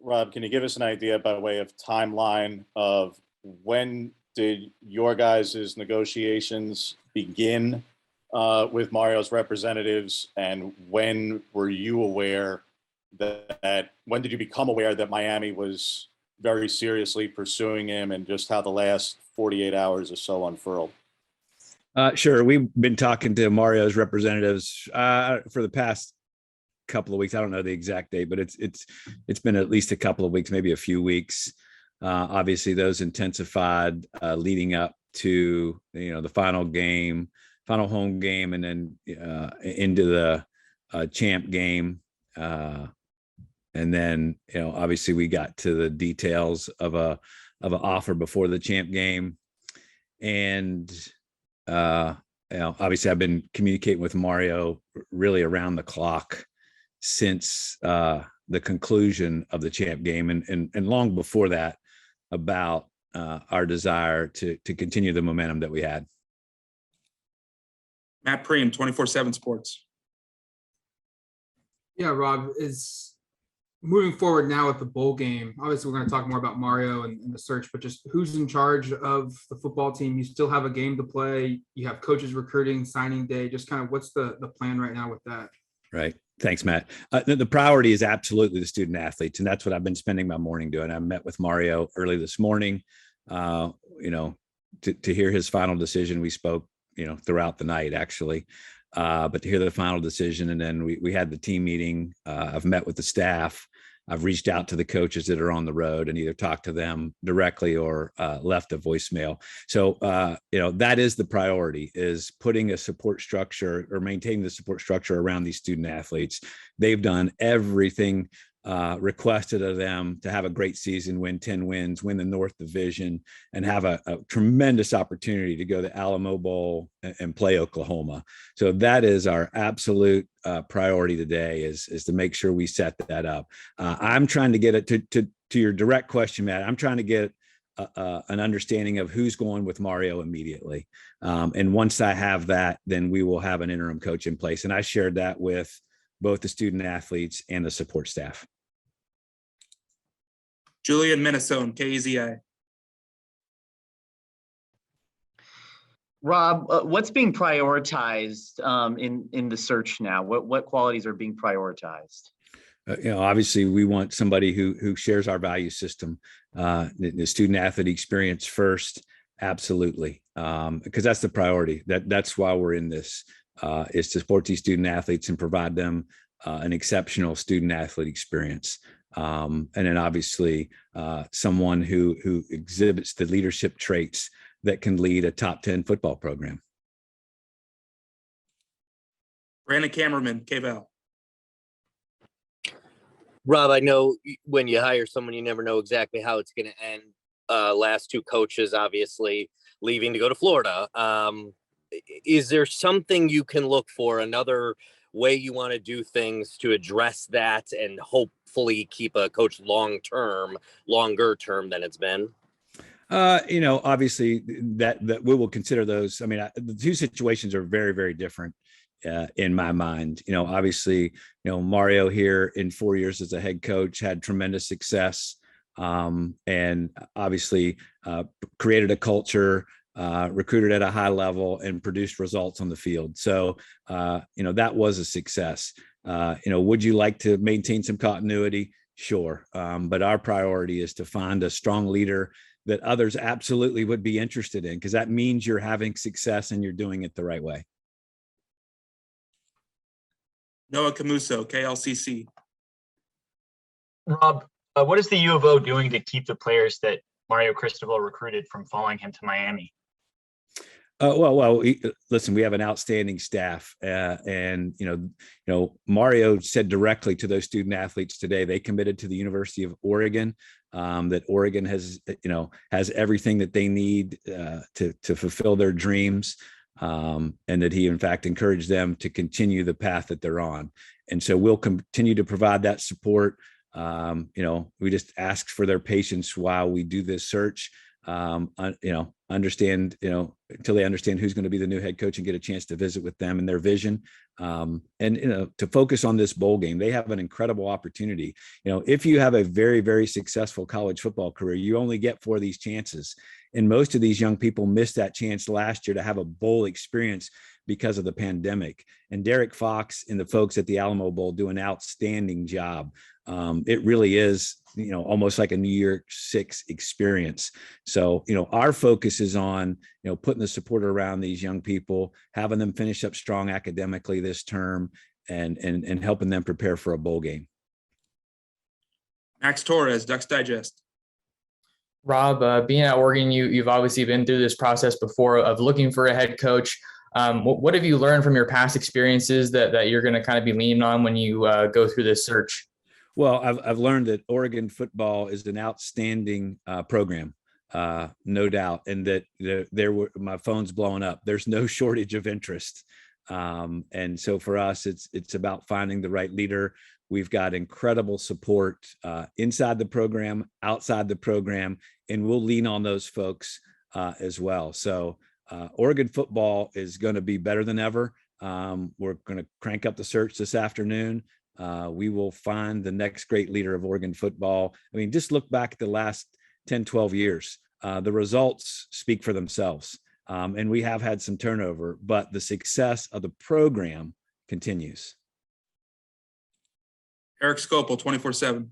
Rob, can you give us an idea by way of timeline of when did your guys' negotiations begin with Mario's representatives, and when were you aware when did you become aware that Miami was very seriously pursuing him, and just how the last 48 hours or so unfurled? Sure. We've been talking to Mario's representatives for the past couple of weeks. I don't know the exact date, but it's been at least a couple of weeks, maybe a few weeks. Obviously, those intensified leading up to the final home game, and then into the champ game. And then obviously we got to the details of an offer before the champ game, and obviously I've been communicating with Mario really around the clock since the conclusion of the champ game, and long before that, about our desire to continue the momentum that we had. Matt Preem, 24/7 Sports. Yeah, Rob, is moving forward now with the bowl game. Obviously, we're going to talk more about Mario and the search, but just who's in charge of the football team? You still have a game to play. You have coaches recruiting, signing day. Just kind of what's the plan right now with that? Right. Thanks, Matt. The priority is absolutely the student athletes, and that's what I've been spending my morning doing. I met with Mario early this morning, to hear his final decision. We spoke, throughout the night, actually, but to hear the final decision. And then we had the team meeting. I've met with the staff. I've reached out to the coaches that are on the road and either talked to them directly or left a voicemail. So, that is the priority, is putting a support structure or maintaining the support structure around these student athletes. They've done everything requested of them to have a great season, win 10 wins, win the North Division, and have a tremendous opportunity to go to Alamo Bowl and play Oklahoma. So that is our absolute priority today, is to make sure we set that up. I'm trying to get it to your direct question, Matt. I'm trying to get an understanding of who's going with Mario immediately. And once I have that, then we will have an interim coach in place. And I shared that with both the student athletes and the support staff. Julian Minnesota, KEZI. Rob, what's being prioritized in the search now? What qualities are being prioritized? Obviously, we want somebody who shares our value system. The student athlete experience first, absolutely, because that's the priority. That's why we're in this. Is to support these student athletes and provide them an exceptional student athlete experience. And then obviously someone who exhibits the leadership traits that can lead a top 10 football program. Brandon Cameraman, KVAL. Rob, I know when you hire someone, you never know exactly how it's going to end. Last two coaches, obviously, leaving to go to Florida. Is there something you can look for, another way you want to do things to address that and hopefully keep a coach longer term than it's been? Obviously that we will consider those. I mean, the two situations are very, very different in my mind. Obviously, Mario here in 4 years as a head coach had tremendous success, and obviously created a culture, recruited at a high level, and produced results on the field. So, that was a success. Would you like to maintain some continuity? Sure. But our priority is to find a strong leader that others absolutely would be interested in, because that means you're having success and you're doing it the right way. Noah Camuso, KLCC. Rob, what is the U of O doing to keep the players that Mario Cristobal recruited from following him to Miami? Listen, we have an outstanding staff, and Mario said directly to those student athletes today, they committed to the University of Oregon, that Oregon has everything that they need to fulfill their dreams, and that he in fact encouraged them to continue the path that they're on. And so we'll continue to provide that support. We just ask for their patience while we do this search. understand, until they understand who's going to be the new head coach and get a chance to visit with them and their vision. And to focus on this bowl game. They have an incredible opportunity. If you have a very, very successful college football career, you only get 4 of these chances. And most of these young people missed that chance last year to have a bowl experience because of the pandemic. And Derek Fox and the folks at the Alamo Bowl do an outstanding job. It really is, almost like a New Year's Six experience. So, our focus is on, putting the support around these young people, having them finish up strong academically this term, and helping them prepare for a bowl game. Max Torres, Ducks Digest. Rob, being at Oregon, you've obviously been through this process before of looking for a head coach. What have you learned from your past experiences that you're going to kind of be leaning on when you go through this search? Well, I've learned that Oregon football is an outstanding program, no doubt, and that my phone's blowing up. There's no shortage of interest, and so for us, it's about finding the right leader. We've got incredible support inside the program, outside the program, and we'll lean on those folks as well. So Oregon football is going to be better than ever. We're going to crank up the search this afternoon. We will find the next great leader of Oregon football. I mean, just look back at the last 10, 12 years. The results speak for themselves. And we have had some turnover, but the success of the program continues. Eric Scopel, 24/7.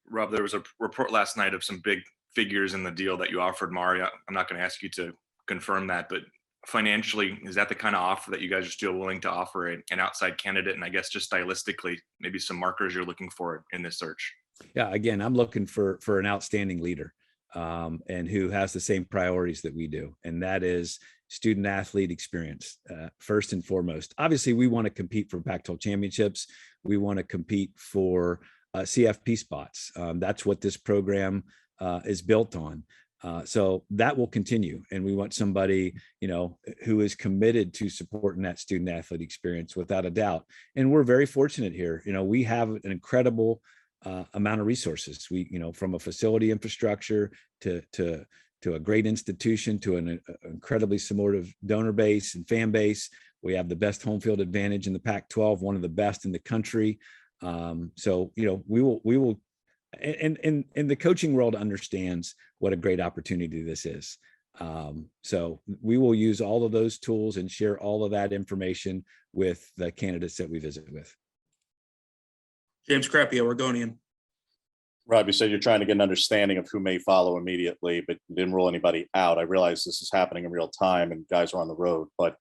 Rob, there was a report last night of some big figures in the deal that you offered Mario. I'm not going to ask you to confirm that, but financially, is that the kind of offer that you guys are still willing to offer an outside candidate? And I guess just stylistically, maybe some markers you're looking for in this search. Yeah, again, I'm looking for an outstanding leader and who has the same priorities that we do. And that is student athlete experience, first and foremost. Obviously, we want to compete for Pac-12 championships. We want to compete for CFP spots. That's what this program is built on. So that will continue. And we want somebody, who is committed to supporting that student athlete experience without a doubt. And we're very fortunate here. We have an incredible amount of resources. We, from a facility infrastructure to a great institution, to an incredibly supportive donor base and fan base. We have the best home field advantage in the Pac-12, one of the best in the country. So, we will, and the coaching world understands what a great opportunity this is. So we will use all of those tools and share all of that information with the candidates that we visit with. James Crapia, Oregonian. Rob, you said you're trying to get an understanding of who may follow immediately, but you didn't rule anybody out. I realize this is happening in real time and guys are on the road, but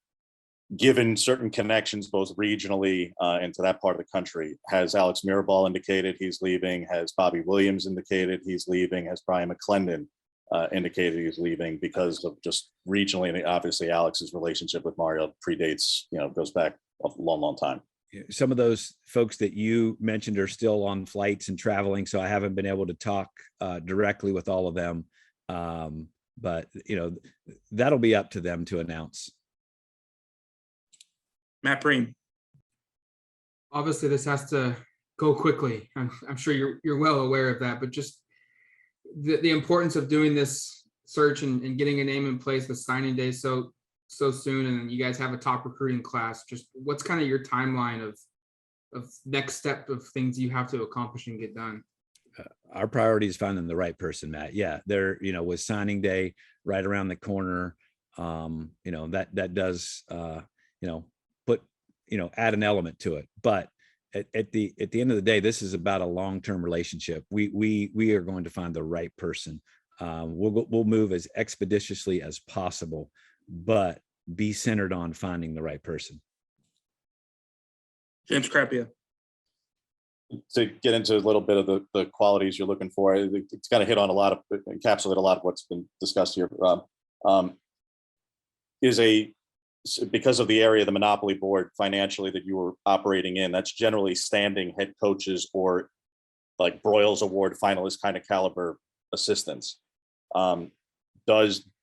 given certain connections, both regionally and to that part of the country, has Alex Mirabal indicated he's leaving? Has Bobby Williams indicated he's leaving? Has Brian McClendon indicated he's leaving because of just regionally? And obviously Alex's relationship with Mario predates, goes back a long, long time. Some of those folks that you mentioned are still on flights and traveling, so I haven't been able to talk directly with all of them. But that'll be up to them to announce. Matt Breen. Obviously, this has to go quickly. I'm sure you're well aware of that, but just the importance of doing this search and getting a name in place with signing day so soon, and you guys have a top recruiting class. Just what's kind of your timeline of next step of things you have to accomplish and get done? Our priority is finding the right person, Matt. Yeah, there, with signing day right around the corner, that does, put, add an element to it. But at the end of the day, this is about a long-term relationship. We are going to find the right person. We'll move as expeditiously as possible, but be centered on finding the right person. James Crapia. To get into a little bit of the qualities you're looking for, it's got to encapsulate a lot of what's been discussed here. Because of the area of the monopoly board financially that you were operating in, that's generally standing head coaches or like Broyles Award finalist kind of caliber assistants.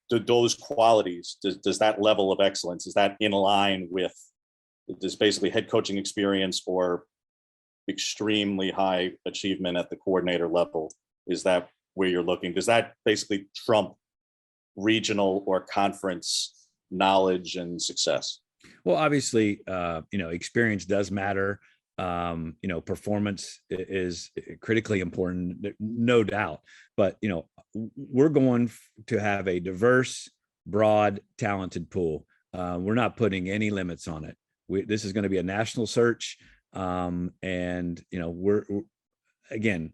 Do those qualities, does that level of excellence, is that in line with this basically head coaching experience or extremely high achievement at the coordinator level? Is that where you're looking? Does that basically trump regional or conference knowledge and success? Well, obviously, experience does matter. Performance is critically important, no doubt. But, we're going to have a diverse, broad, talented pool. We're not putting any limits on it. This is going to be a national search. We're again,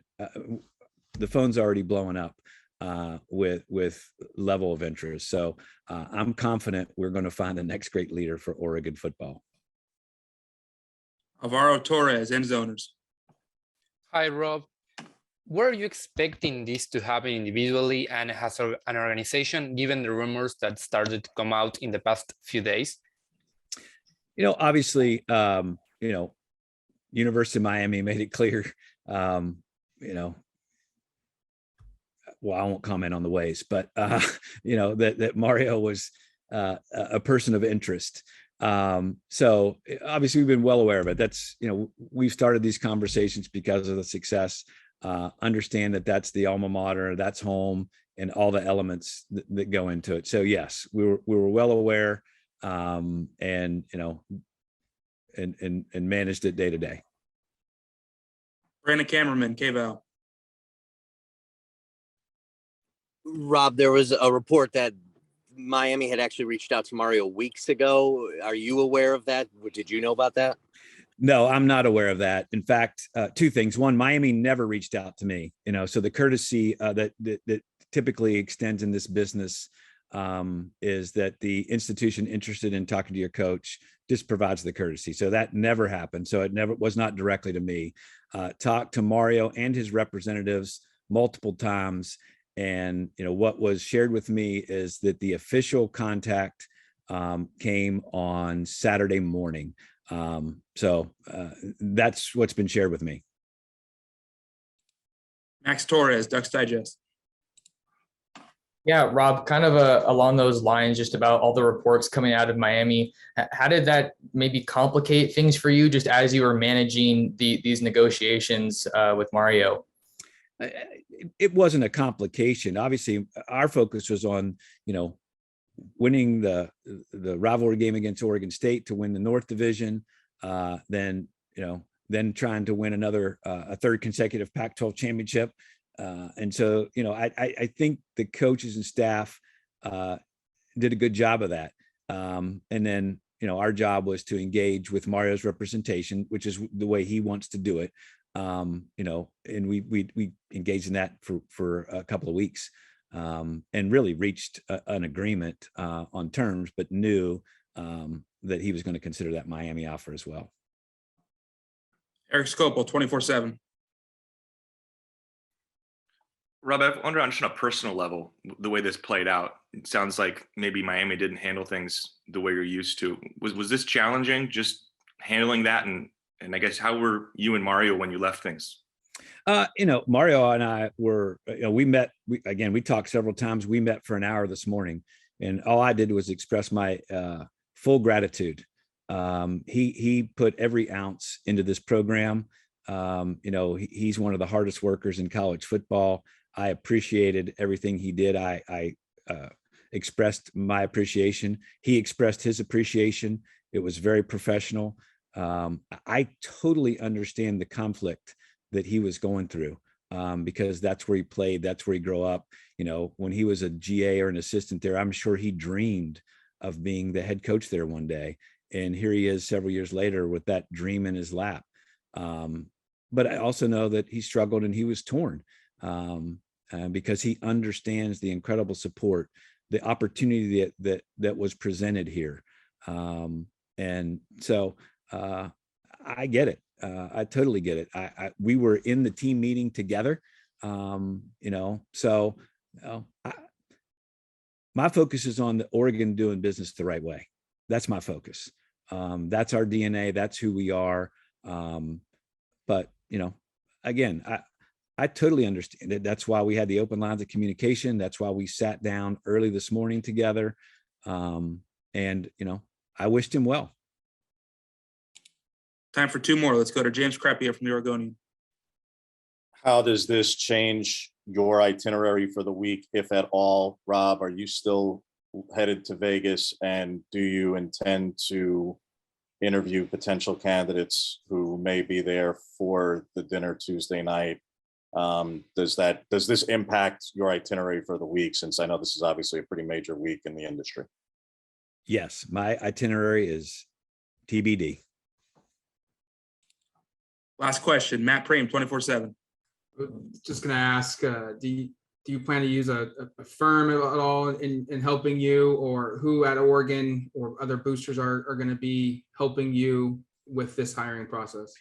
the phone's already blowing up with level of interest. So I'm confident we're going to find the next great leader for Oregon football. Alvaro Torres, end zoners. Hi, Rob. Were you expecting this to happen individually and as an organization, given the rumors that started to come out in the past few days? Obviously, University of Miami made it clear, well, I won't comment on the ways, but, that Mario was a person of interest. So obviously we've been well aware of it. That's, we've started these conversations because of the success, understand that that's the alma mater, that's home, and all the elements that go into it. So yes, we were well aware, and managed it day to day. Brandon Cameraman, KVAL. Rob, there was a report that Miami had actually reached out to Mario weeks ago. Are you aware of that? Did you know about that? No, I'm not aware of that. In fact, two things. One, Miami never reached out to me, so the courtesy that typically extends in this business is that the institution interested in talking to your coach just provides the courtesy. So that never happened. So it never was not directly to me. Talked to Mario and his representatives multiple times. And, what was shared with me is that the official contact came on Saturday morning. So that's what's been shared with me. Max Torres, Ducks Digest. Yeah, Rob, kind of along those lines, just about all the reports coming out of Miami. How did that maybe complicate things for you just as you were managing these negotiations with Mario? It wasn't a complication. Obviously, our focus was on, winning the rivalry game against Oregon State to win the North Division, then trying to win a third consecutive Pac-12 championship. And so, I think the coaches and staff did a good job of that. And then, our job was to engage with Mario's representation, which is the way he wants to do it. And we engaged in that for a couple of weeks, and really reached an agreement on terms, but knew that he was going to consider that Miami offer as well. Eric Scopel, 24/7. Rob, I wonder on just a personal level, the way this played out, it sounds like maybe Miami didn't handle things the way you're used to. Was this challenging, just handling that? And I guess, how were you and Mario when you left things? Mario and I were, we met, we talked several times. We met for an hour this morning, and all I did was express my full gratitude. He put every ounce into this program. He's one of the hardest workers in college football. I appreciated everything he did. I expressed my appreciation. He expressed his appreciation. It was very professional. I totally understand the conflict that he was going through, because that's where he played. That's where he grew up. When he was a GA or an assistant there, I'm sure he dreamed of being the head coach there one day. And here he is several years later with that dream in his lap. But I also know that he struggled and he was torn, because he understands the incredible support, the opportunity that was presented here. And so I get it. I totally get it. We were in the team meeting together, so my focus is on the Oregon doing business the right way. That's my focus. That's our DNA. That's who we are. But, again, I totally understand it. That's why we had the open lines of communication. That's why we sat down early this morning together. And, I wished him well. Time for two more. Let's go to James Crappier from the Oregonian. How does this change your itinerary for the week, if at all? Rob, are you still headed to Vegas, and do you intend to interview potential candidates who may be there for the dinner Tuesday night? Does this impact your itinerary for the week, since I know this is obviously a pretty major week in the industry? Yes, my itinerary is TBD. Last question, Matt Prehm, 24/7. Just gonna ask, do you plan to use a firm at all in helping you, or who at Oregon or other boosters are going to be helping you with this hiring process?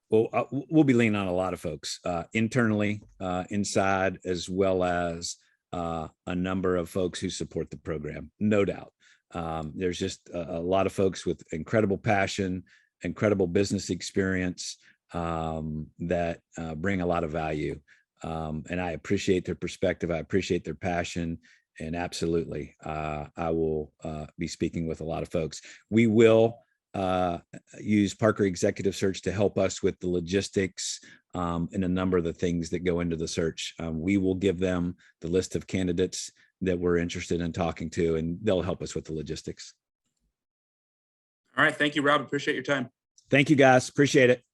Well, we'll be leaning on a lot of folks internally, inside, as well as a number of folks who support the program, no doubt. There's just a lot of folks with incredible passion, incredible business experience that bring a lot of value. And I appreciate their perspective. I appreciate their passion. And absolutely, I will be speaking with a lot of folks. We will use Parker Executive Search to help us with the logistics and a number of the things that go into the search. We will give them the list of candidates that we're interested in talking to, and they'll help us with the logistics. All right. Thank you, Rob. Appreciate your time. Thank you, guys. Appreciate it.